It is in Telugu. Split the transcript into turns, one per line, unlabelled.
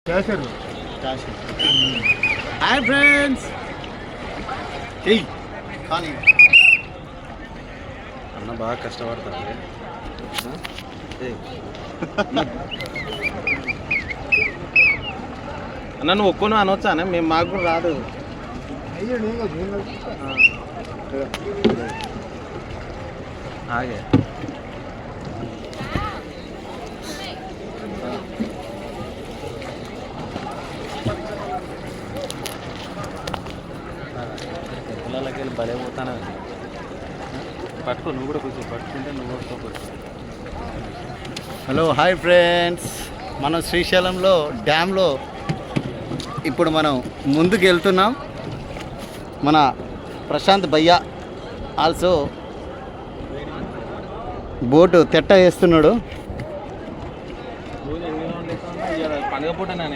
హాయ్ ఫ్రెండ్స్, కానీ
అన్న బాగా కష్టపడతాడు. అన్న నువ్వు ఒక్కను అనొచ్చా అన్న, మేము మాకు కూడా రాదు. ఆగే పిల్లలకి వెళ్ళి భలే పోతాను. పట్టుకో, నువ్వు కూడా కూర్చో, పట్టుకుంటే నువ్వు కూడా కూర్చో.
హలో హాయ్ ఫ్రెండ్స్, మనం శ్రీశైలంలో డ్యామ్లో ఇప్పుడు మనం ముందుకు వెళ్తున్నాం. మన ప్రశాంత్ భయ్య ఆల్సో బోటు తెట్ట వేస్తున్నాడు.
పండుగ పూట నేను